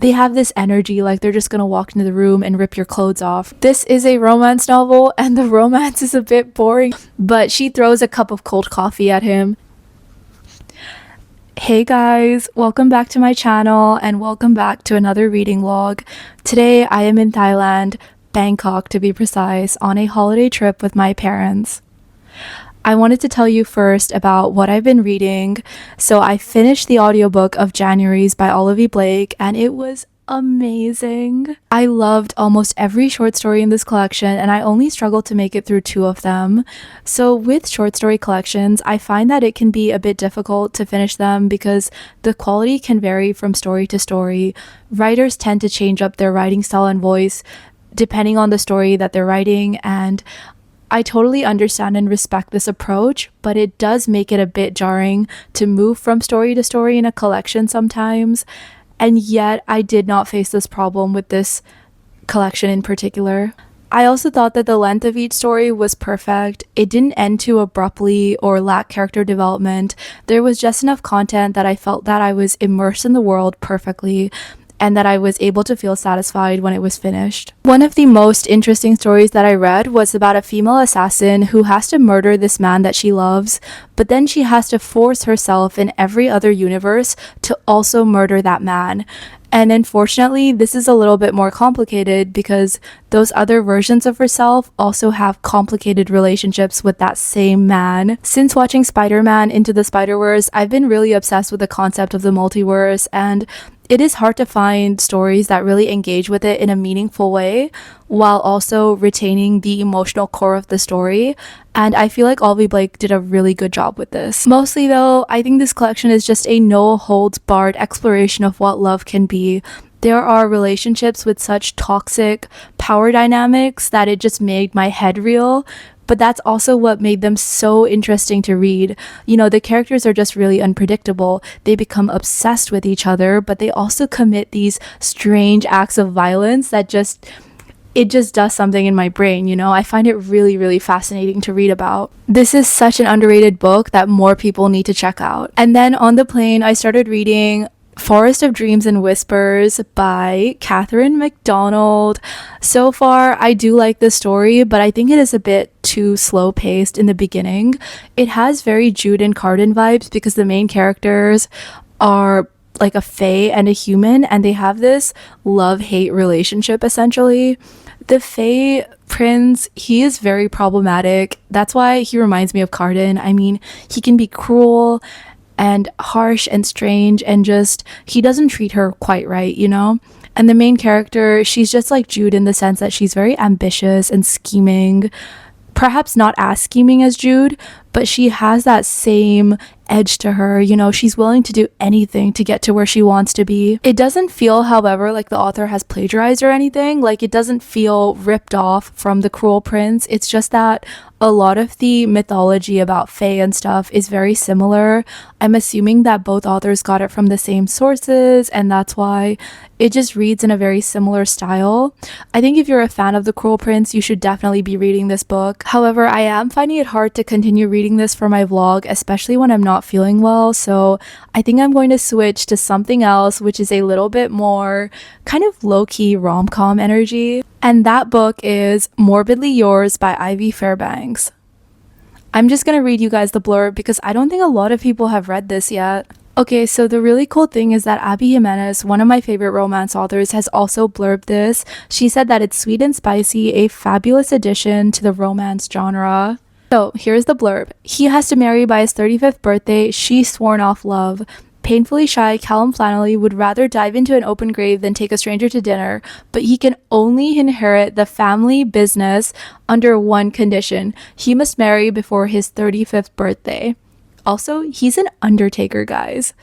They have this energy like they're just gonna walk into the room and rip your clothes off. This is a romance novel and the romance is a bit boring, but she throws a cup of cold coffee at him. Hey guys, welcome back to my channel and welcome back to another reading vlog. Today I am in Thailand, Bangkok to be precise, on a holiday trip with my parents. I wanted to tell you first about what I've been reading. So I finished the audiobook of Januaries by Olivia Blake and it was amazing. I loved almost every short story in this collection and I only struggled to make it through 2 of them. So with short story collections, I find that it can be a bit difficult to finish them because the quality can vary from story to story. Writers tend to change up their writing style and voice depending on the story that they're writing, and I totally understand and respect this approach, but it does make it a bit jarring to move from story to story in a collection sometimes. And yet I did not face this problem with this collection in particular. I also thought that the length of each story was perfect. It didn't end too abruptly or lack character development. There was just enough content that I felt that I was immersed in the world perfectly and that I was able to feel satisfied when it was finished. One of the most interesting stories that I read was about a female assassin who has to murder this man that she loves, but then she has to force herself in every other universe to also murder that man. And unfortunately, this is a little bit more complicated because those other versions of herself also have complicated relationships with that same man. Since watching Spider-Man Into the Spider-Verse, I've been really obsessed with the concept of the multiverse, and it is hard to find stories that really engage with it in a meaningful way while also retaining the emotional core of the story. And I feel like Olivia Blake did a really good job with this. Mostly though, I think this collection is just a no-holds-barred exploration of what love can be. There are relationships with such toxic power dynamics that it just made my head reel. But that's also what made them so interesting to read. You know, the characters are just really unpredictable. They become obsessed with each other, but they also commit these strange acts of violence that it just does something in my brain, you know? I find it really, really fascinating to read about. This is such an underrated book that more people need to check out. And then on the plane, I started reading Forest of Dreams and Whispers by Catherine MacDonald. So far, I do like this story, but I think it is a bit too slow paced in the beginning. It has very Jude and Carden vibes because the main characters are like a fae and a human, and they have this love-hate relationship essentially. The fae prince, he is very problematic. That's why he reminds me of Carden. I mean, he can be cruel and harsh and strange, and just he doesn't treat her quite right, you know? And the main character, she's just like Jude in the sense that she's very ambitious and scheming. Perhaps not as scheming as Jude, but she has that same edge to her, you know, she's willing to do anything to get to where she wants to be. It doesn't feel, however, like the author has plagiarized or anything. Like, it doesn't feel ripped off from The Cruel Prince. It's just that a lot of the mythology about fae and stuff is very similar. I'm assuming that both authors got it from the same sources, and that's why it just reads in a very similar style. I think if you're a fan of The Cruel Prince, you should definitely be reading this book. However, I am finding it hard to continue reading this for my vlog, especially when I'm not feeling well, so I think I'm going to switch to something else which is a little bit more kind of low-key rom-com energy, and that book is Morbidly Yours by Ivy Fairbanks. I'm just gonna read you guys the blurb because I don't think a lot of people have read this yet. Okay, so the really cool thing is that Abby Jimenez, one of my favorite romance authors, has also blurbed this. She said that it's sweet and spicy, a fabulous addition to the romance genre. So here's the blurb. He has to marry by his 35th birthday. She's sworn off love. Painfully shy, Callum Flannelly would rather dive into an open grave than take a stranger to dinner, but he can only inherit the family business under one condition. He must marry before his 35th birthday. Also, he's an undertaker, guys.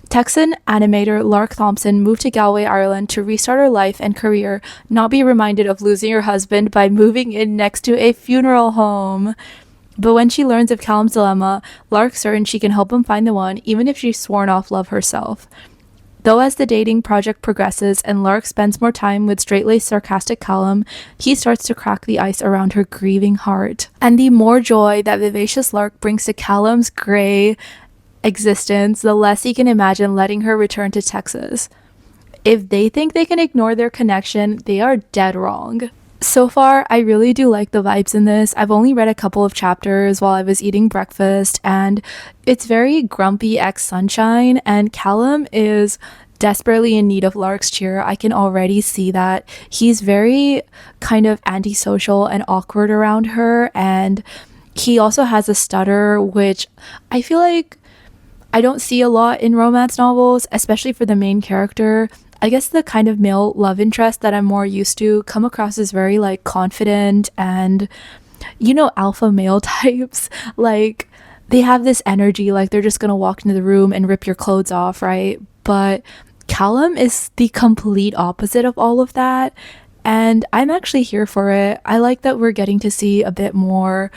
Texan animator Lark Thompson moved to Galway, Ireland to restart her life and career, not be reminded of losing her husband by moving in next to a funeral home. But when she learns of Callum's dilemma, Lark's certain she can help him find the one, even if she's sworn off love herself. Though as the dating project progresses and Lark spends more time with straight-laced sarcastic Callum, he starts to crack the ice around her grieving heart. And the more joy that vivacious Lark brings to Callum's grey existence, the less he can imagine letting her return to Texas. If they think they can ignore their connection, they are dead wrong. So far, I really do like the vibes in this. I've only read a couple of chapters while I was eating breakfast, and it's very grumpy ex-Sunshine, and Callum is desperately in need of Lark's cheer. I can already see that. He's very kind of antisocial and awkward around her, and he also has a stutter, which I feel like I don't see a lot in romance novels, especially for the main character. I guess the kind of male love interest that I'm more used to come across as very like confident and, you know, alpha male types. Like they have this energy, like they're just gonna walk into the room and rip your clothes off, right? But Callum is the complete opposite of all of that, and I'm actually here for it. I like that we're getting to see a bit more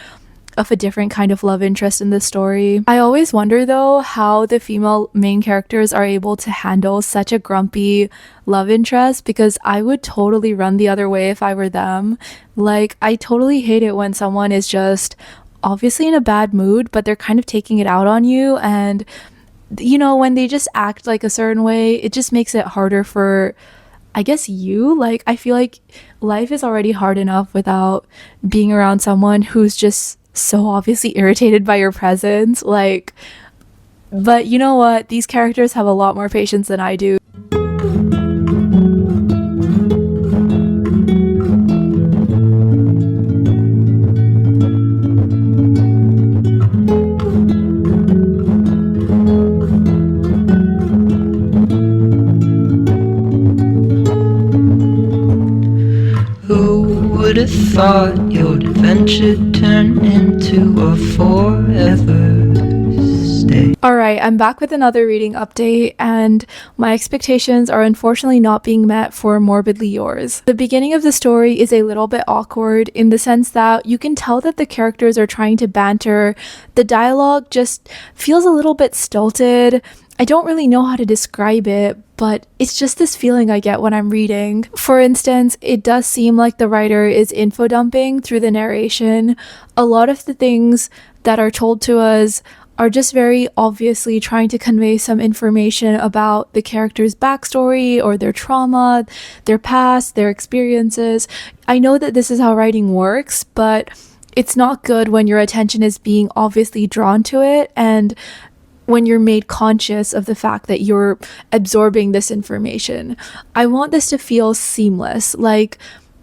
of a different kind of love interest in this story. I always wonder though how the female main characters are able to handle such a grumpy love interest, because I would totally run the other way if I were them. Like I totally hate it when someone is just obviously in a bad mood, but they're kind of taking it out on you, and you know, when they just act like a certain way, it just makes it harder for, I guess, you. Like I feel like life is already hard enough without being around someone who's just so obviously irritated by your presence. Like, but you know what? These characters have a lot more patience than I do. Would have thought your adventure turned into a forever stay. Alright, I'm back with another reading update, and my expectations are unfortunately not being met for Morbidly Yours. The beginning of the story is a little bit awkward in the sense that you can tell that the characters are trying to banter. The dialogue just feels a little bit stilted. I don't really know how to describe it, but it's just this feeling I get when I'm reading. For instance, it does seem like the writer is info dumping through the narration. A lot of the things that are told to us are just very obviously trying to convey some information about the character's backstory or their trauma, their past, their experiences. I know that this is how writing works, but it's not good when your attention is being obviously drawn to it, and when you're made conscious of the fact that you're absorbing this information. I want this to feel seamless, like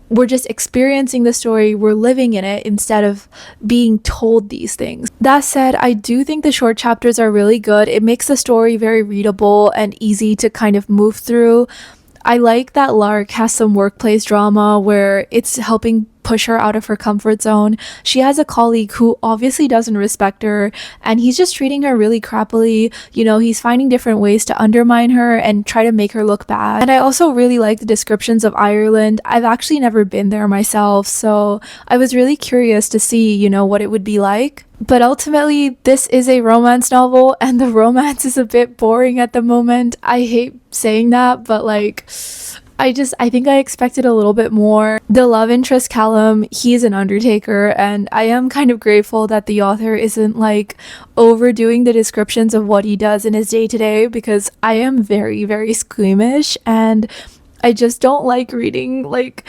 we're just experiencing the story, we're living in it instead of being told these things. That said, I do think the short chapters are really good. It makes the story very readable and easy to kind of move through. I like that Lark has some workplace drama where it's helping push her out of her comfort zone. She has a colleague who obviously doesn't respect her, and he's just treating her really crappily. You know, he's finding different ways to undermine her and try to make her look bad. And I also really like the descriptions of Ireland. I've actually never been there myself, so I was really curious to see, you know, what it would be like. But ultimately, this is a romance novel, and the romance is a bit boring at the moment. I hate saying that, but like, I think I expected a little bit more. The love interest, Callum, he's an undertaker, and I am kind of grateful that the author isn't like overdoing the descriptions of what he does in his day-to-day, because I am very, very squeamish, and I just don't like reading, like,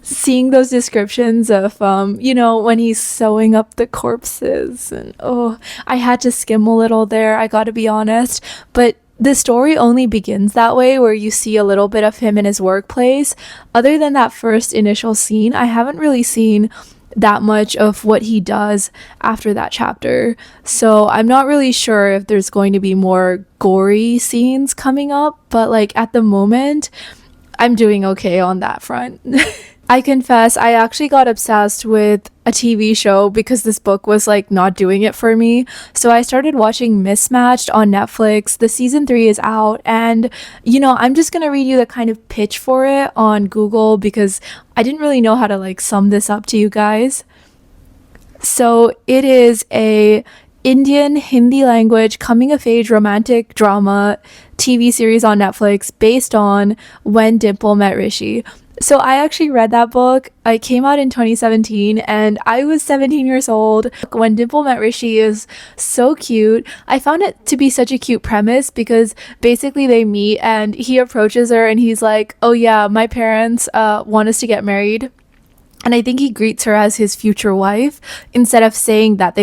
seeing those descriptions of you know, when he's sewing up the corpses, and oh, I had to skim a little there, I gotta be honest. But the story only begins that way, where you see a little bit of him in his workplace. Other than that first initial scene, I haven't really seen that much of what he does after that chapter. So I'm not really sure if there's going to be more gory scenes coming up, but like at the moment, I'm doing okay on that front. I confess, I actually got obsessed with a TV show because this book was like not doing it for me. So I started watching Mismatched on Netflix. The season 3 is out, and you know, I'm just gonna read you the kind of pitch for it on Google because I didn't really know how to like sum this up to you guys. So it is a Indian Hindi language coming of age romantic drama TV series on Netflix based on When Dimple Met Rishi. So I actually read that book. It came out in 2017 and I was 17 years old. When Dimple Met Rishi is so cute. I found it to be such a cute premise because basically they meet and he approaches her and he's like, "Oh yeah, my parents want us to get married." And I think he greets her as his future wife instead of saying that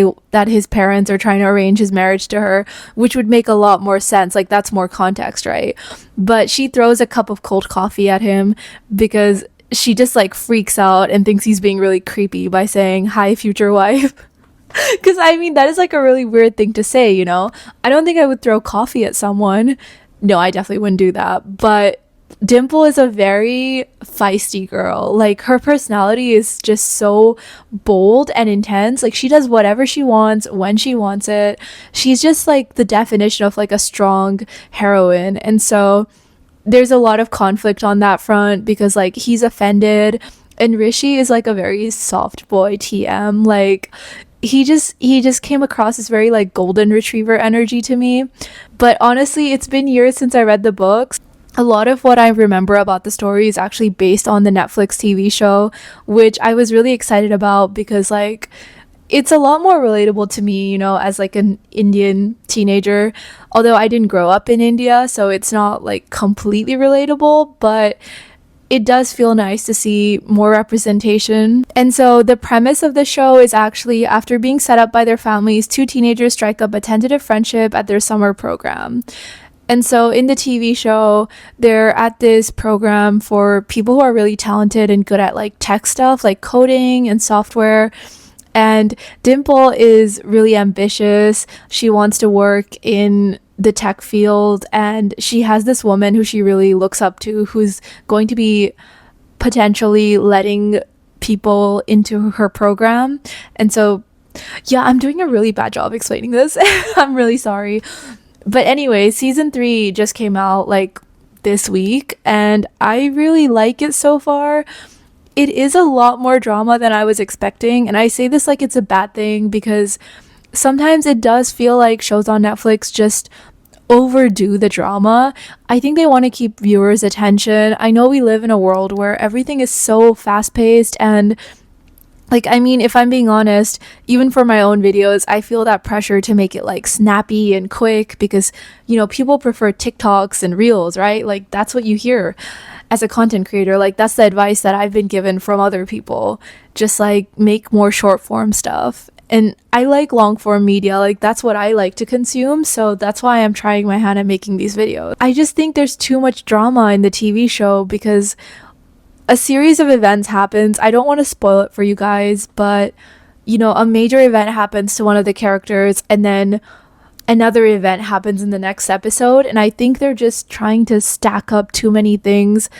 his parents are trying to arrange his marriage to her, which would make a lot more sense. Like that's more context, right? But she throws a cup of cold coffee at him because she just like freaks out and thinks he's being really creepy by saying, "Hi, future wife." Because I mean, that is like a really weird thing to say, you know? I don't think I would throw coffee at someone. No, I definitely wouldn't do that. But Dimple is a very feisty girl. Like, her personality is just so bold and intense. Like, she does whatever she wants when she wants it. She's just like the definition of like a strong heroine. And so there's a lot of conflict on that front because like he's offended and Rishi is like a very soft boy TM. Like he just came across as very like golden retriever energy to me. But honestly, it's been years since I read the books. A lot of what I remember about the story is actually based on the Netflix TV show, which I was really excited about because like it's a lot more relatable to me, you know, as like an Indian teenager. Although I didn't grow up in India, so it's not like completely relatable, but it does feel nice to see more representation. And so the premise of the show is actually after being set up by their families, two teenagers strike up a tentative friendship at their summer program. And so in the TV show, they're at this program for people who are really talented and good at like tech stuff, like coding and software. And Dimple is really ambitious. She wants to work in the tech field, and she has this woman who she really looks up to who's going to be potentially letting people into her program. And so, yeah, I'm doing a really bad job explaining this. I'm really sorry. But anyway, season 3 just came out like this week, and I really like it so far. It is a lot more drama than I was expecting, and I say this like it's a bad thing because sometimes it does feel like shows on Netflix just overdo the drama. I think they want to keep viewers' attention. I know we live in a world where everything is so fast-paced and like, I mean, if I'm being honest, even for my own videos, I feel that pressure to make it like snappy and quick because, you know, people prefer TikToks and Reels, right? Like, that's what you hear as a content creator. Like, that's the advice that I've been given from other people. Just like make more short form stuff. And I like long form media. Like, that's what I like to consume. So that's why I'm trying my hand at making these videos. I just think there's too much drama in the TV show because a series of events happens. I don't want to spoil it for you guys, but you know, a major event happens to one of the characters and then another event happens in the next episode, and I think they're just trying to stack up too many things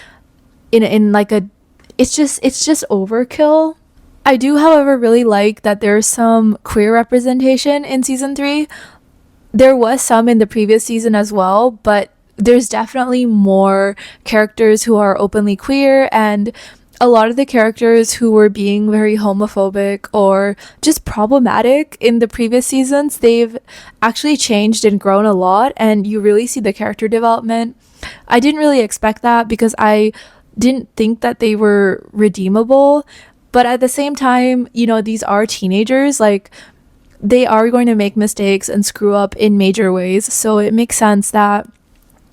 in like a it's just overkill. I do, however, really like that there's some queer representation in season 3. There was some in the previous season as well, but there's definitely more characters who are openly queer, and a lot of the characters who were being very homophobic or just problematic in the previous seasons, they've actually changed and grown a lot, and you really see the character development. I didn't really expect that because I didn't think that they were redeemable, but at the same time, you know, these are teenagers. Like, they are going to make mistakes and screw up in major ways, so it makes sense that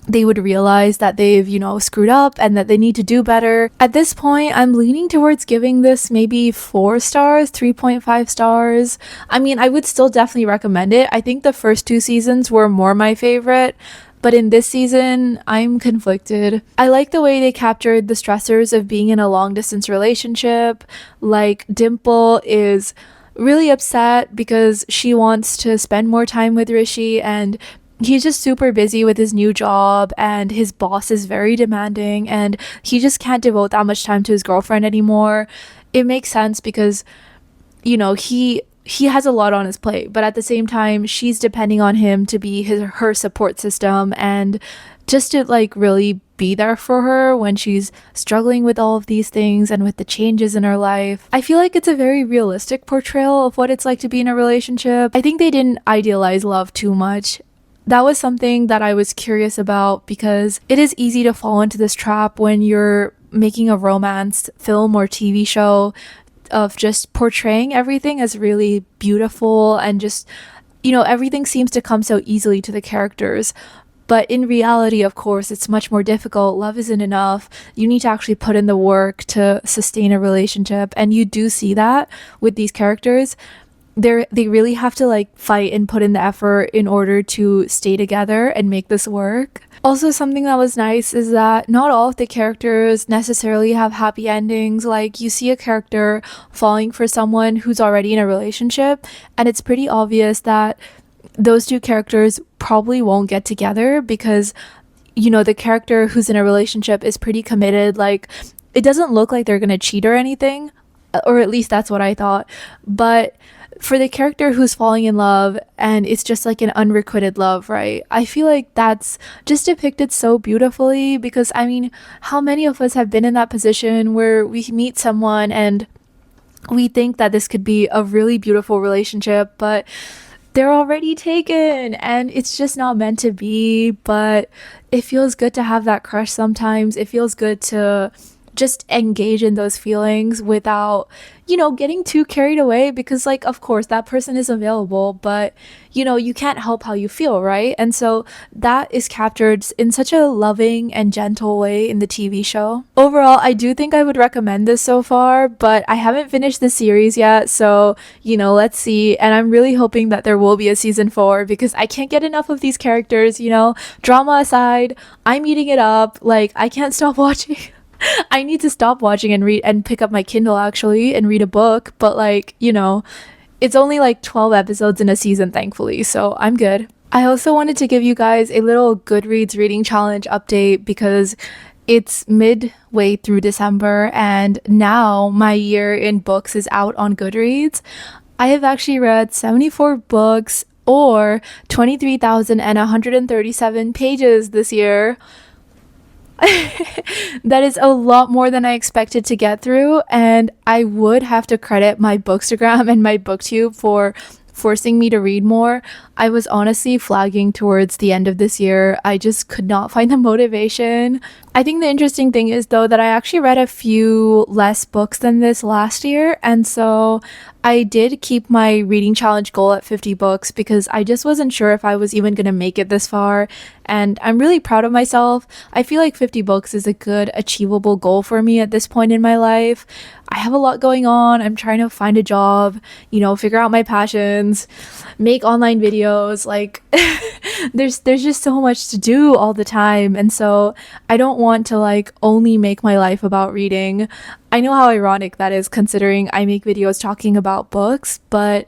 they would realize that they've, you know, screwed up and that they need to do better. At this point, I'm leaning towards giving this maybe 4 stars, 3.5 stars. I mean, I would still definitely recommend it. I think the first 2 seasons were more my favorite, but in this season, I'm conflicted. I like the way they captured the stressors of being in a long distance relationship. Like, Dimple is really upset because she wants to spend more time with Rishi, and he's just super busy with his new job, and his boss is very demanding, and he just can't devote that much time to his girlfriend anymore. It makes sense because, you know, he has a lot on his plate, but at the same time, she's depending on him to be her support system and just to like really be there for her when she's struggling with all of these things and with the changes in her life. I feel like it's a very realistic portrayal of what it's like to be in a relationship. I think they didn't idealize love too much. That was something that I was curious about because it is easy to fall into this trap when you're making a romance film or TV show, of just portraying everything as really beautiful and just, everything seems to come so easily to the characters. But in reality, of course, it's much more difficult. Love isn't enough. You need to actually put in the work to sustain a relationship. And you do see that with these characters. They really have to like fight and put in the effort in order to stay together and make this work. Also, something that was nice is that not all of the characters necessarily have happy endings. Like, you see a character falling for someone who's already in a relationship, and it's pretty obvious that those two characters probably won't get together because, the character who's in a relationship is pretty committed. Like, it doesn't look like they're gonna cheat or anything, or at least that's what I thought. But for the character who's falling in love and it's just like an unrequited love, right? I feel like that's just depicted so beautifully because, I mean, how many of us have been in that position where we meet someone and we think that this could be a really beautiful relationship, but they're already taken and it's just not meant to be. But it feels good to have that crush sometimes. It feels good to just engage in those feelings without, getting too carried away because, like, of course, that person is available, but, you can't help how you feel, right? And so that is captured in such a loving and gentle way in the TV show. Overall, I do think I would recommend this so far, but I haven't finished the series yet, so, let's see. And I'm really hoping that there will be a season 4 because I can't get enough of these characters, drama aside, I'm eating it up. Like, I can't stop watching. I need to stop watching and read and pick up my Kindle actually and read a book, but like, it's only like 12 episodes in a season, thankfully, so I'm good. I also wanted to give you guys a little Goodreads reading challenge update because it's midway through December and now my year in books is out on Goodreads. I have actually read 74 books or 23,137 pages this year. That is a lot more than I expected to get through, and I would have to credit my Bookstagram and my booktube for forcing me to read more. I was honestly flagging towards the end of this year. I just could not find the motivation. I think the interesting thing is though that I actually read a few less books than this last year, and so I did keep my reading challenge goal at 50 books because I just wasn't sure if I was even going to make it this far, and I'm really proud of myself. I feel like 50 books is a good achievable goal for me at this point in my life. I have a lot going on. I'm trying to find a job, figure out my passions, make online videos. Like there's just so much to do all the time, and so I don't want to like only make my life about reading. I know how ironic that is considering I make videos talking about books, but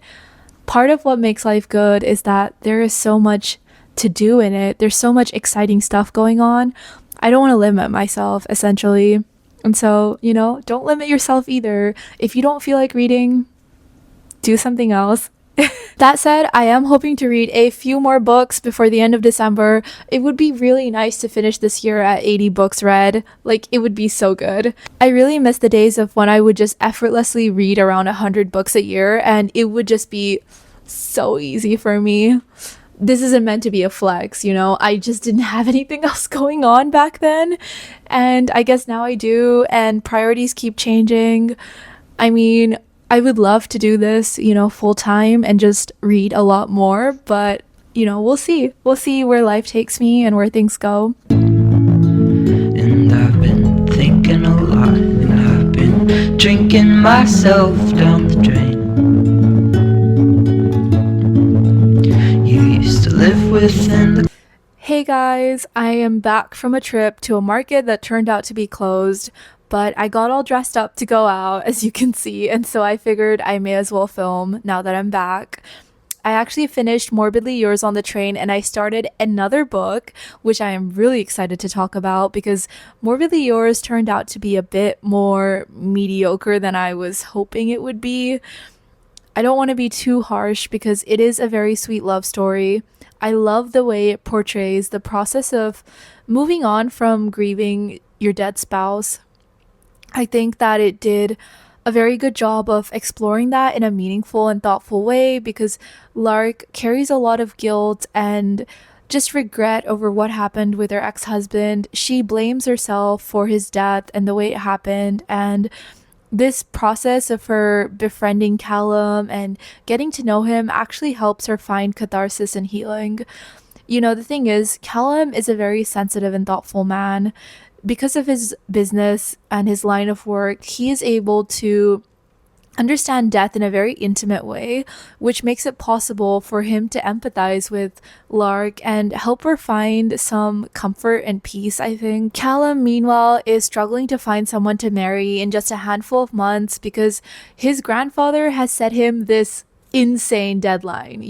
part of what makes life good is that there is so much to do in it. There's so much exciting stuff going on. I don't want to limit myself, essentially. And so, don't limit yourself either. If you don't feel like reading, do something else. That said, I am hoping to read a few more books before the end of December. It would be really nice to finish this year at 80 books read. Like, it would be so good. I really miss the days of when I would just effortlessly read around 100 books a year, and it would just be so easy for me. This isn't meant to be a flex, I just didn't have anything else going on back then. And I guess now I do, and priorities keep changing. I mean, I would love to do this, full time and just read a lot more, but, we'll see. We'll see where life takes me and where things go. And I've been thinking a lot, and I've been drinking myself down the drain. You used to live within the... Hey guys, I am back from a trip to a market that turned out to be closed, but I got all dressed up to go out, as you can see, and so I figured I may as well film now that I'm back. I actually finished Morbidly Yours on the train, and I started another book, which I am really excited to talk about because Morbidly Yours turned out to be a bit more mediocre than I was hoping it would be. I don't want to be too harsh because it is a very sweet love story. I love the way it portrays the process of moving on from grieving your dead spouse. I think that it did a very good job of exploring that in a meaningful and thoughtful way because Lark carries a lot of guilt and just regret over what happened with her ex-husband. She blames herself for his death and the way it happened, and this process of her befriending Callum and getting to know him actually helps her find catharsis and healing. The thing is, Callum is a very sensitive and thoughtful man. Because of his business and his line of work, he is able to understand death in a very intimate way, which makes it possible for him to empathize with Lark and help her find some comfort and peace, I think. Callum, meanwhile, is struggling to find someone to marry in just a handful of months because his grandfather has set him this insane deadline.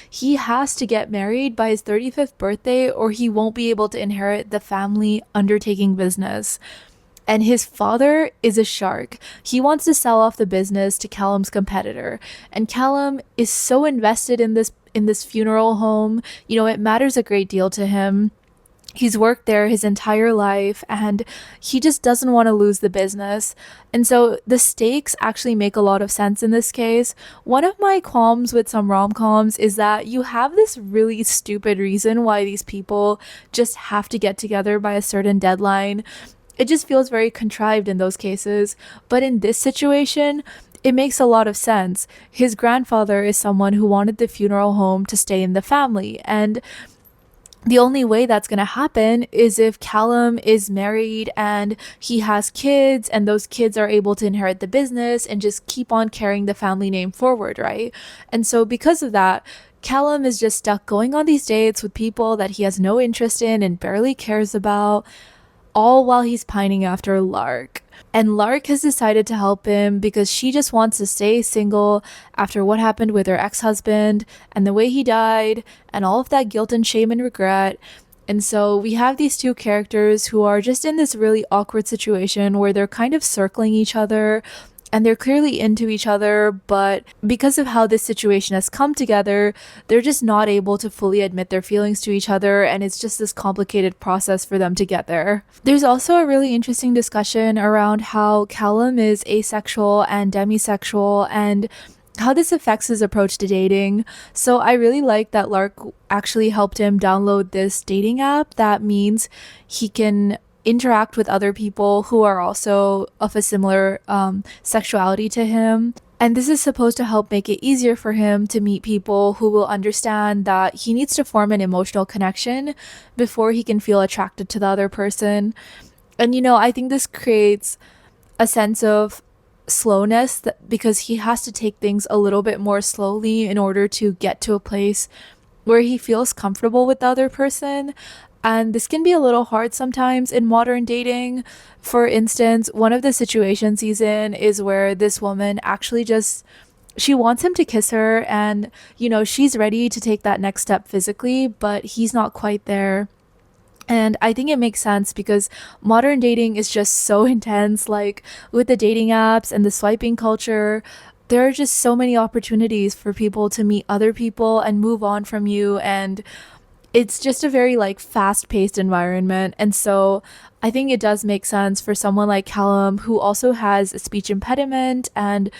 He has to get married by his 35th birthday or he won't be able to inherit the family undertaking business. And his father is a shark. He wants to sell off the business to Callum's competitor. And Callum is so invested in this funeral home. It matters a great deal to him. He's worked there his entire life and he just doesn't want to lose the business. And so the stakes actually make a lot of sense in this case. One of my qualms with some rom-coms is that you have this really stupid reason why these people just have to get together by a certain deadline. It just feels very contrived in those cases. But in this situation, it makes a lot of sense. His grandfather is someone who wanted the funeral home to stay in the family. And the only way that's going to happen is if Callum is married and he has kids and those kids are able to inherit the business and just keep on carrying the family name forward, right? And so because of that, Callum is just stuck going on these dates with people that he has no interest in and barely cares about, all while he's pining after Lark. And Lark has decided to help him because she just wants to stay single after what happened with her ex-husband and the way he died and all of that guilt and shame and regret. And so we have these two characters who are just in this really awkward situation where they're kind of circling each other and they're clearly into each other, but because of how this situation has come together, they're just not able to fully admit their feelings to each other, and it's just this complicated process for them to get there. There's also a really interesting discussion around how Callum is asexual and demisexual and how this affects his approach to dating. So I really like that Lark actually helped him download this dating app that means he can interact with other people who are also of a similar sexuality to him. And this is supposed to help make it easier for him to meet people who will understand that he needs to form an emotional connection before he can feel attracted to the other person. And I think this creates a sense of slowness because he has to take things a little bit more slowly in order to get to a place where he feels comfortable with the other person. And this can be a little hard sometimes in modern dating. For instance, one of the situations he's in is where this woman actually she wants him to kiss her and, she's ready to take that next step physically, but he's not quite there. And I think it makes sense because modern dating is just so intense, like with the dating apps and the swiping culture. There are just so many opportunities for people to meet other people and move on from you, and it's just a very fast-paced environment. And so I think it does make sense for someone like Callum who also has a speech impediment and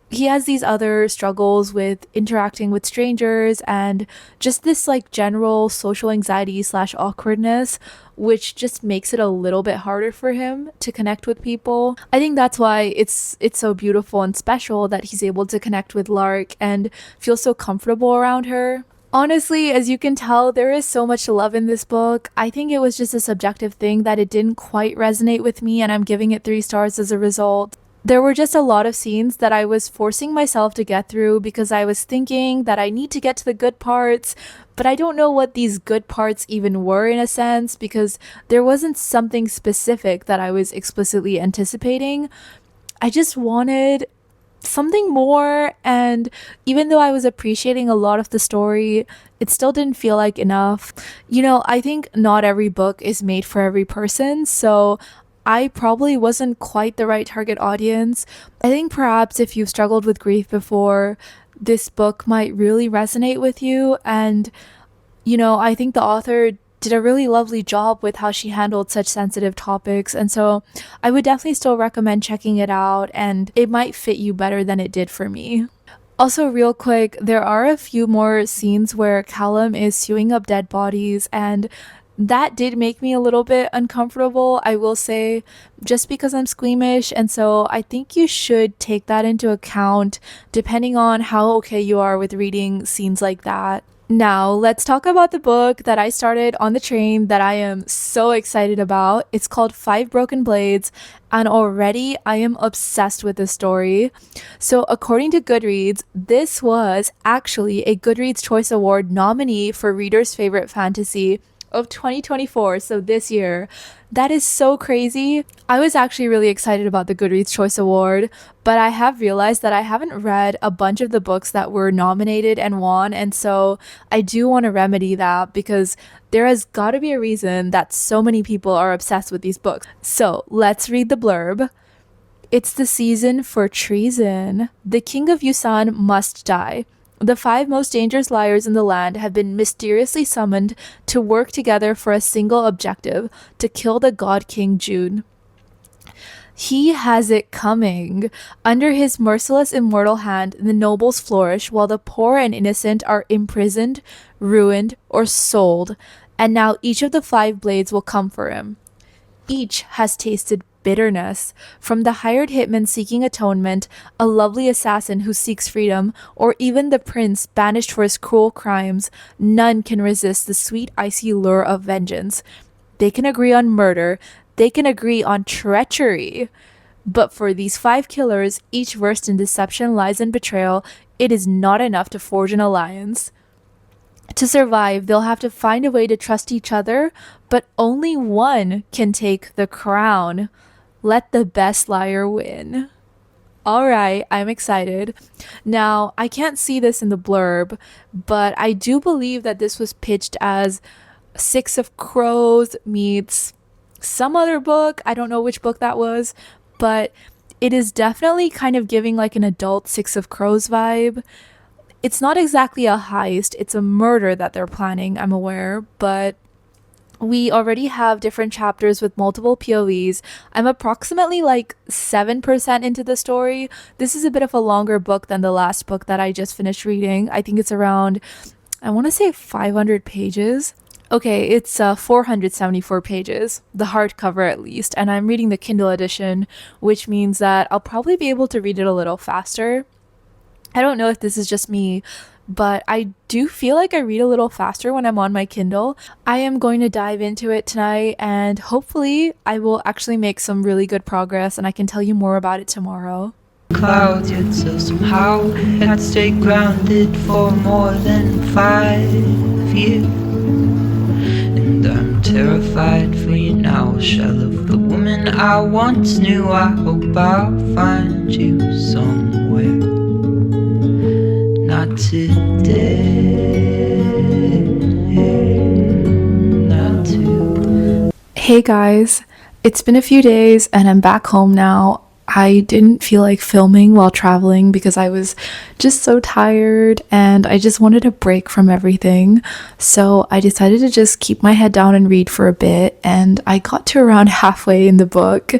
he has these other struggles with interacting with strangers and just this general social anxiety / awkwardness, which just makes it a little bit harder for him to connect with people. I think that's why it's so beautiful and special that he's able to connect with Lark and feel so comfortable around her. Honestly, as you can tell, there is so much love in this book. I think it was just a subjective thing that it didn't quite resonate with me, and I'm giving it 3 stars as a result. There were just a lot of scenes that I was forcing myself to get through because I was thinking that I need to get to the good parts, but I don't know what these good parts even were in a sense because there wasn't something specific that I was explicitly anticipating. I just wanted something more, and even though I was appreciating a lot of the story, it still didn't feel like enough. I think not every book is made for every person, so I probably wasn't quite the right target audience. I think perhaps if you've struggled with grief before, this book might really resonate with you, and I think the author did a really lovely job with how she handled such sensitive topics, and so I would definitely still recommend checking it out, and it might fit you better than it did for me. Also, real quick, there are a few more scenes where Callum is sewing up dead bodies, and that did make me a little bit uncomfortable, I will say, just because I'm squeamish. And so I think you should take that into account depending on how okay you are with reading scenes like that. Now, let's talk about the book that I started on the train that I am so excited about. It's called Five Broken Blades, and already I am obsessed with this story. So, according to Goodreads, this was actually a Goodreads Choice Award nominee for Reader's Favorite Fantasy of 2024, so this year. That is so crazy. I was actually really excited about the Goodreads Choice Award, but I have realized that I haven't read a bunch of the books that were nominated and won, and so I do want to remedy that because there has got to be a reason that so many people are obsessed with these books. So let's read the blurb. It's the season for treason. The king of Yusan must die. The five most dangerous liars in the land have been mysteriously summoned to work together for a single objective: to kill the god king June. He has it coming. Under his merciless immortal hand, the nobles flourish while the poor and innocent are imprisoned, ruined, or sold. And now each of the five blades will come for him. Each has tasted bitterness, from the hired hitman seeking atonement, a lovely assassin who seeks freedom, or even the prince banished for his cruel crimes. None can resist the sweet, icy lure of vengeance. They can agree on murder, they can agree on treachery. But for these five killers, each versed in deception, lies, and betrayal, it is not enough to forge an alliance. To survive, they'll have to find a way to trust each other, but only one can take the crown. Let the best liar win. All right, I'm excited. Now, I can't see this in the blurb, but I do believe that this was pitched as Six of Crows meets some other book. I don't know which book that was, but it is definitely kind of giving like an adult Six of Crows vibe. It's not exactly a heist, it's a murder that they're planning, I'm aware, but we already have different chapters with multiple POVs. I'm approximately like 7% into the story. This is a bit of a longer book than the last book that I just finished reading. I think it's around, I want to say 500 pages. Okay, it's 474 pages, the hardcover at least, and I'm reading the Kindle edition, which means that I'll probably be able to read it a little faster. I don't know if this is just me, but I do feel like I read a little faster when I'm on my Kindle. I am going to dive into it tonight, and hopefully I will actually make some really good progress and I can tell you more about it tomorrow. Clouds, yet so somehow had stayed grounded for more than 5 years. And I'm terrified for you now, a shell of the woman I once knew. I hope I'll find you somewhere. Not today, not today. Hey guys, it's been a few days and I'm back home now. I didn't feel like filming while traveling because I was just so tired and I just wanted a break from everything. So I decided to just keep my head down and read for a bit, and I got to around halfway in the book.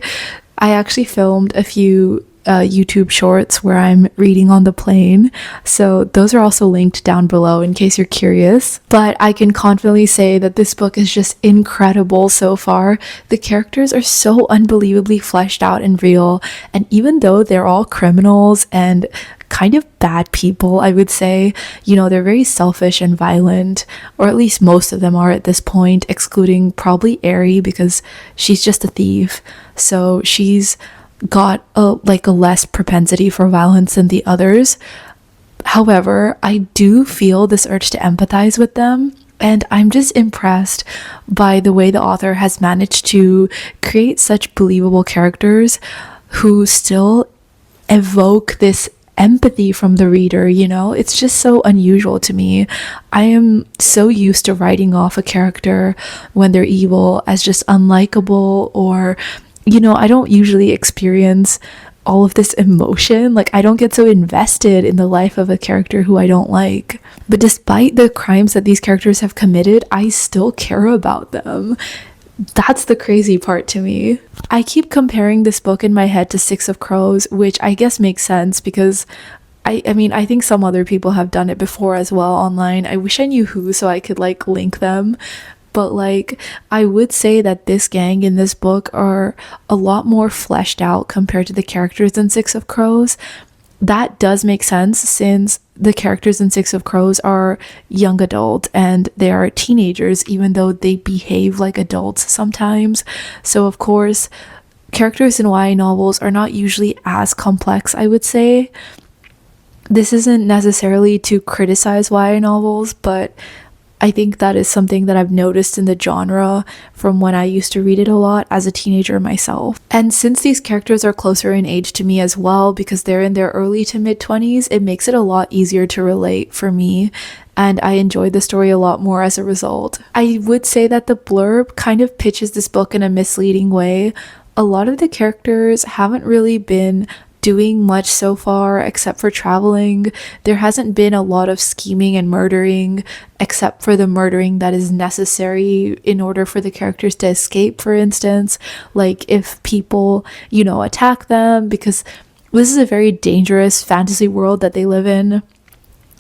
I actually filmed a few YouTube shorts where I'm reading on the plane, so those are also linked down below in case you're curious. But I can confidently say that this book is just incredible so far. The characters are so unbelievably fleshed out and real, and even though they're all criminals and kind of bad people, I would say, you know, they're very selfish and violent, or at least most of them are at this point, excluding probably Aerie because she's just a thief. So she's got a less propensity for violence than the others. However, I do feel this urge to empathize with them, and I'm just impressed by the way the author has managed to create such believable characters who still evoke this empathy from the reader. You know, it's just so unusual to me. I am so used to writing off a character when they're evil as just unlikable, or you know, I don't usually experience all of this emotion. Like, I don't get so invested in the life of a character who I don't like. But despite the crimes that these characters have committed, I still care about them. That's the crazy part to me. I keep comparing this book in my head to Six of Crows, which I guess makes sense because I mean, I think some other people have done it before as well online. I wish I knew who so I could like link them. But like, I would say that this gang in this book are a lot more fleshed out compared to the characters in Six of Crows. That does make sense since the characters in Six of Crows are young adult and they are teenagers, even though they behave like adults sometimes. So of course, characters in YA novels are not usually as complex, I would say. This isn't necessarily to criticize YA novels, but I think that is something that I've noticed in the genre from when I used to read it a lot as a teenager myself. And since these characters are closer in age to me as well, because they're in their early to mid 20s, it makes it a lot easier to relate for me. And I enjoyed the story a lot more as a result. I would say that the blurb kind of pitches this book in a misleading way. A lot of the characters haven't really been doing much so far except for traveling. There hasn't been a lot of scheming and murdering except for the murdering that is necessary in order for the characters to escape, for instance. Like if people, attack them, because this is a very dangerous fantasy world that they live in.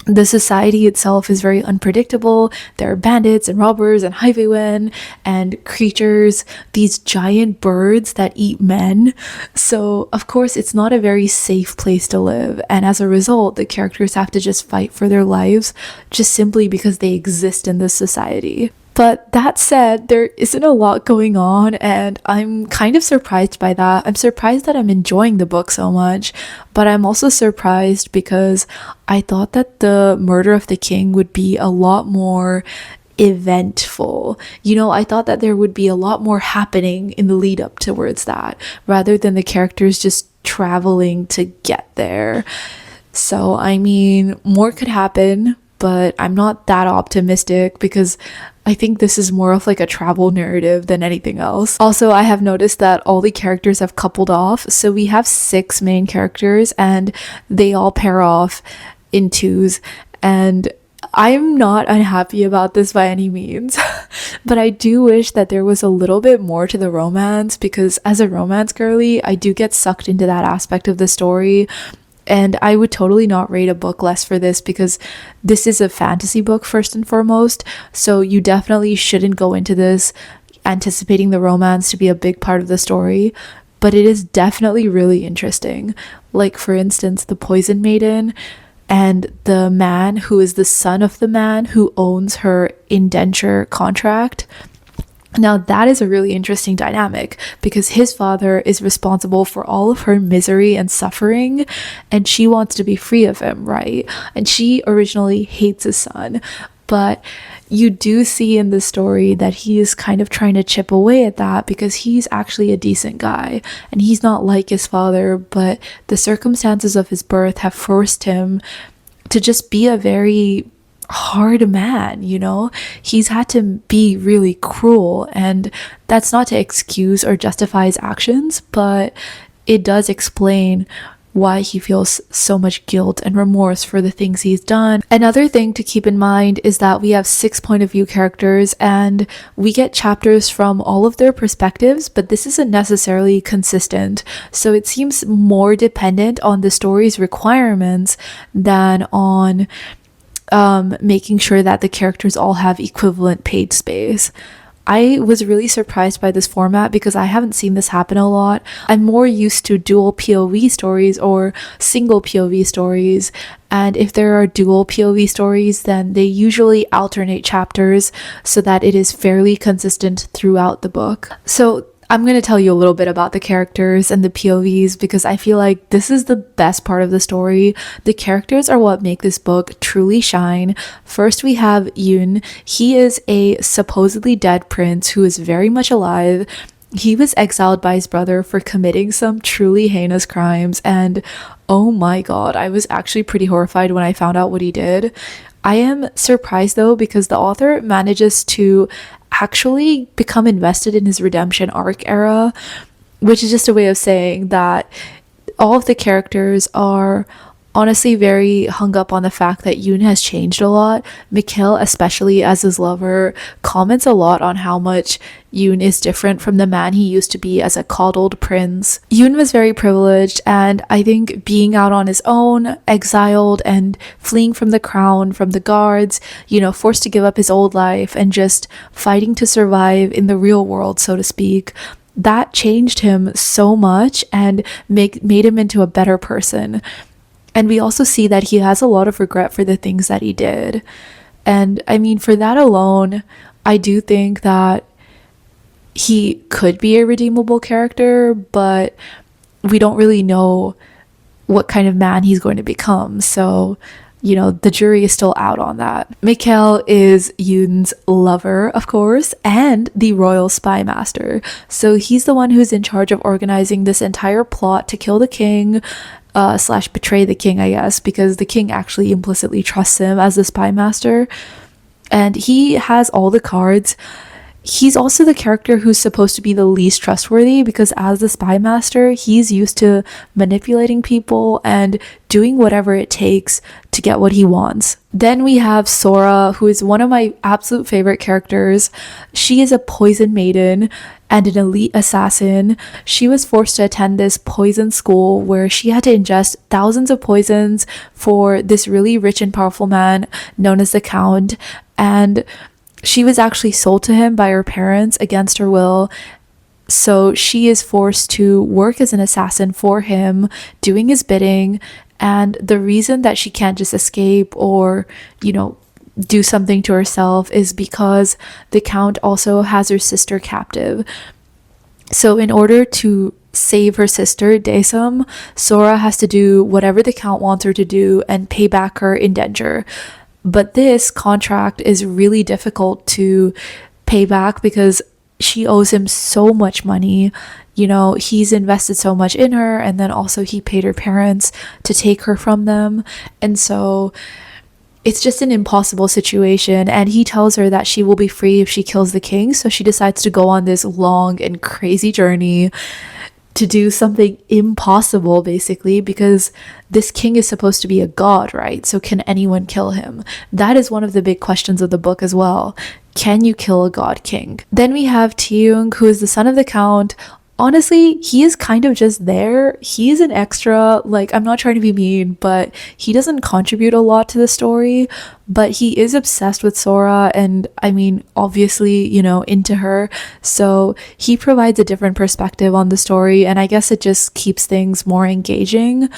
The society itself is very unpredictable. There are bandits and robbers and highwaymen and creatures, these giant birds that eat men. So, of course, it's not a very safe place to live. And as a result, the characters have to just fight for their lives just simply because they exist in this society. But that said, there isn't a lot going on, and I'm kind of surprised by that. I'm surprised that I'm enjoying the book so much, but I'm also surprised because I thought that the murder of the king would be a lot more eventful. I thought that there would be a lot more happening in the lead up towards that, rather than the characters just traveling to get there. So, I mean, more could happen, but I'm not that optimistic because I think this is more of like a travel narrative than anything else. Also, I have noticed that all the characters have coupled off. So we have 6 main characters and they all pair off in twos. And I'm not unhappy about this by any means. But I do wish that there was a little bit more to the romance, because as a romance girly, I do get sucked into that aspect of the story. And I would totally not rate a book less for this, because this is a fantasy book first and foremost. So you definitely shouldn't go into this anticipating the romance to be a big part of the story. But it is definitely really interesting. Like, for instance, the Poison Maiden and the man who is the son of the man who owns her indenture contract. Now, that is a really interesting dynamic because his father is responsible for all of her misery and suffering, and she wants to be free of him, right? And she originally hates his son, but you do see in the story that he is kind of trying to chip away at that because he's actually a decent guy and he's not like his father, but the circumstances of his birth have forced him to just be a very hard man. He's had to be really cruel, and that's not to excuse or justify his actions, but it does explain why he feels so much guilt and remorse for the things he's done. Another thing to keep in mind is that we have 6 point of view characters and we get chapters from all of their perspectives, but this isn't necessarily consistent. So it seems more dependent on the story's requirements than on making sure that the characters all have equivalent page space. I was really surprised by this format because I haven't seen this happen a lot. I'm more used to dual POV stories or single POV stories, and if there are dual POV stories, then they usually alternate chapters so that it is fairly consistent throughout the book. So I'm going to tell you a little bit about the characters and the POVs because I feel like this is the best part of the story. The characters are what make this book truly shine. First, we have Yoon. He is a supposedly dead prince who is very much alive. He was exiled by his brother for committing some truly heinous crimes, and oh my god, I was actually pretty horrified when I found out what he did. I am surprised though because the author manages to actually become invested in his redemption arc era, which is just a way of saying that all of the characters are honestly very hung up on the fact that Yoon has changed a lot. Mikhail, especially as his lover, comments a lot on how much Yoon is different from the man he used to be as a coddled prince. Yoon was very privileged, and I think being out on his own, exiled and fleeing from the crown, from the guards, forced to give up his old life and just fighting to survive in the real world, so to speak, that changed him so much and made him into a better person. And we also see that he has a lot of regret for the things that he did. And I mean, for that alone, I do think that he could be a redeemable character, but we don't really know what kind of man he's going to become. So, the jury is still out on that. Mikhail is Yoon's lover, of course, and the royal spy master. So he's the one who's in charge of organizing this entire plot to kill the king, slash betray the king, I guess, because the king actually implicitly trusts him as the spy master. And he has all the cards. He's also the character who's supposed to be the least trustworthy because as the spy master, he's used to manipulating people and doing whatever it takes to get what he wants. Then we have Sora, who is one of my absolute favorite characters. She is a poison maiden and an elite assassin. She was forced to attend this poison school where she had to ingest thousands of poisons for this really rich and powerful man known as the Count. And she was actually sold to him by her parents against her will. So she is forced to work as an assassin for him, doing his bidding. And the reason that she can't just escape or, do something to herself is because the Count also has her sister captive. So in order to save her sister, Daesum, Sora has to do whatever the Count wants her to do and pay back her indenture. But this contract is really difficult to pay back because she owes him so much money. He's invested so much in her, and then also he paid her parents to take her from them. And so it's just an impossible situation. And he tells her that she will be free if she kills the king. So she decides to go on this long and crazy journey to do something impossible, basically, because this king is supposed to be a god, right? So can anyone kill him? That is one of the big questions of the book as well. Can you kill a god king? Then we have Taeyoung, who is the son of the Count. Honestly, he is kind of just there. He's an extra. Like, I'm not trying to be mean, but he doesn't contribute a lot to the story, but he is obsessed with Sora and, I mean, obviously, into her. So he provides a different perspective on the story, and I guess it just keeps things more engaging.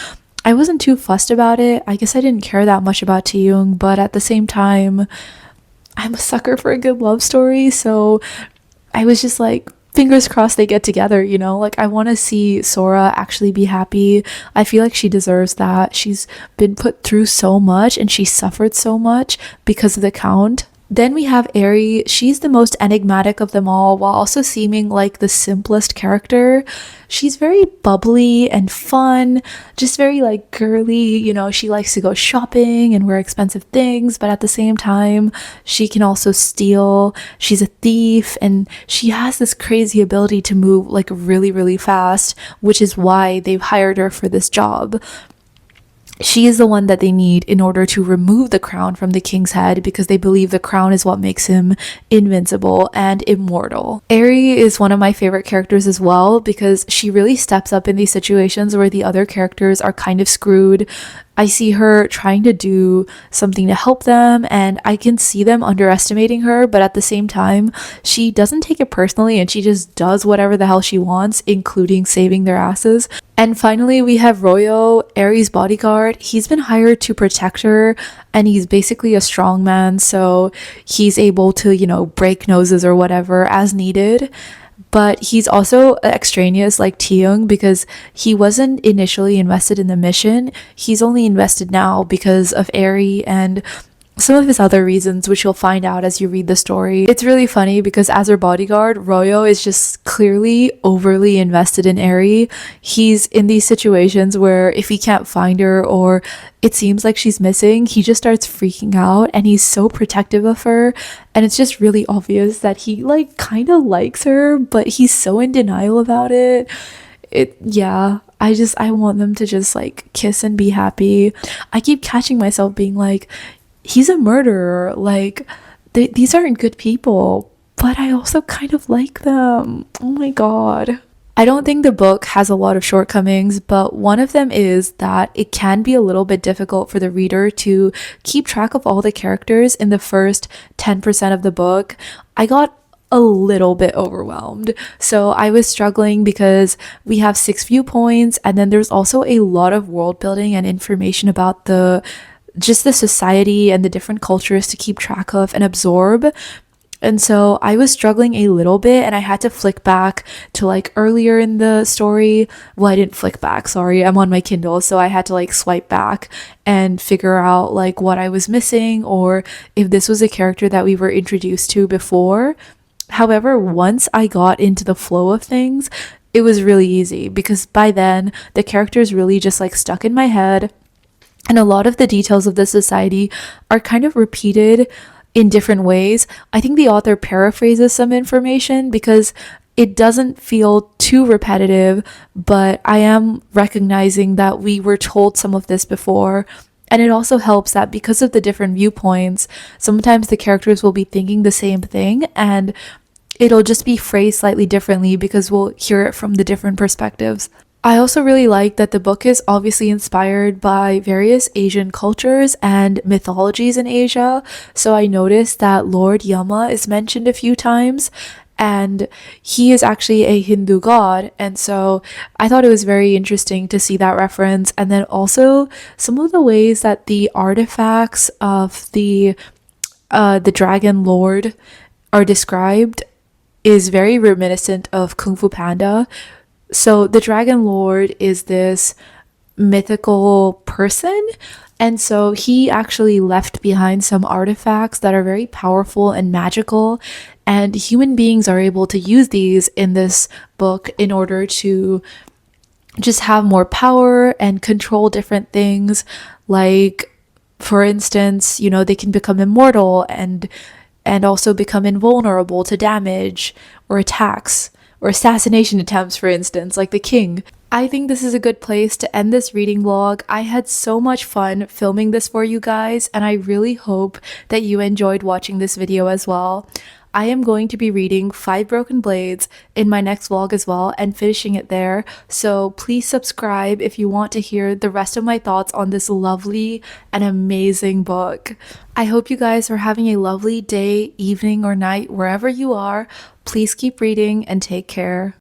I wasn't too fussed about it. I guess I didn't care that much about Taeyoung, but at the same time, I'm a sucker for a good love story, so I was just like, fingers crossed they get together, like I want to see Sora actually be happy. I feel like she deserves that. She's been put through so much and she suffered so much because of the Count. Then we have Eri. She's the most enigmatic of them all while also seeming like the simplest character. She's very bubbly and fun, just very like girly, she likes to go shopping and wear expensive things, but at the same time, she can also steal. She's a thief and she has this crazy ability to move like really, really fast, which is why they've hired her for this job. She is the one that they need in order to remove the crown from the king's head because they believe the crown is what makes him invincible and immortal. Eri is one of my favorite characters as well because she really steps up in these situations where the other characters are kind of screwed. I see her trying to do something to help them and I can see them underestimating her, but at the same time, she doesn't take it personally and she just does whatever the hell she wants, including saving their asses. And finally, we have Royo, Eri's bodyguard. He's been hired to protect her and he's basically a strong man, so he's able to, break noses or whatever as needed. But he's also extraneous like Taeyoung because he wasn't initially invested in the mission. He's only invested now because of Eri and some of his other reasons, which you'll find out as you read the story. It's really funny because as her bodyguard, Royo is just clearly overly invested in Eri. He's in these situations where if he can't find her or it seems like she's missing, he just starts freaking out and he's so protective of her. And it's just really obvious that he like kind of likes her, but he's so in denial about it. Yeah, I want them to just like kiss and be happy. I keep catching myself being like, he's a murderer. Like, these aren't good people, but I also kind of like them. Oh my god. I don't think the book has a lot of shortcomings, but one of them is that it can be a little bit difficult for the reader to keep track of all the characters in the first 10% of the book. I got a little bit overwhelmed. So I was struggling because we have 6 viewpoints, and then there's also a lot of world building and information about the just the society and the different cultures to keep track of and absorb. And so I was struggling a little bit, and I had to flick back to like earlier in the story. Well, I didn't flick back, sorry. I'm on my Kindle, so I had to like swipe back and figure out like what I was missing or if this was a character that we were introduced to before. However, once I got into the flow of things, it was really easy because by then the characters really just like stuck in my head. And a lot of the details of the society are kind of repeated in different ways. I think the author paraphrases some information because it doesn't feel too repetitive, but I am recognizing that we were told some of this before. And it also helps that because of the different viewpoints, sometimes the characters will be thinking the same thing and it'll just be phrased slightly differently because we'll hear it from the different perspectives. I also really like that the book is obviously inspired by various Asian cultures and mythologies in Asia. So I noticed that Lord Yama is mentioned a few times, and he is actually a Hindu god. And so I thought it was very interesting to see that reference. And then also some of the ways that the artifacts of the Dragon Lord are described is very reminiscent of Kung Fu Panda. So the Dragon Lord is this mythical person, and so he actually left behind some artifacts that are very powerful and magical, and human beings are able to use these in this book in order to just have more power and control different things. Like, for instance, you know, they can become immortal and also become invulnerable to damage or attacks or assassination attempts, for instance, like the king. I think this is a good place to end this reading vlog. I had so much fun filming this for you guys, and I really hope that you enjoyed watching this video as well. I am going to be reading 5 Broken Blades in my next vlog as well and finishing it there, so please subscribe if you want to hear the rest of my thoughts on this lovely and amazing book. I hope you guys are having a lovely day, evening, or night wherever you are. Please keep reading and take care.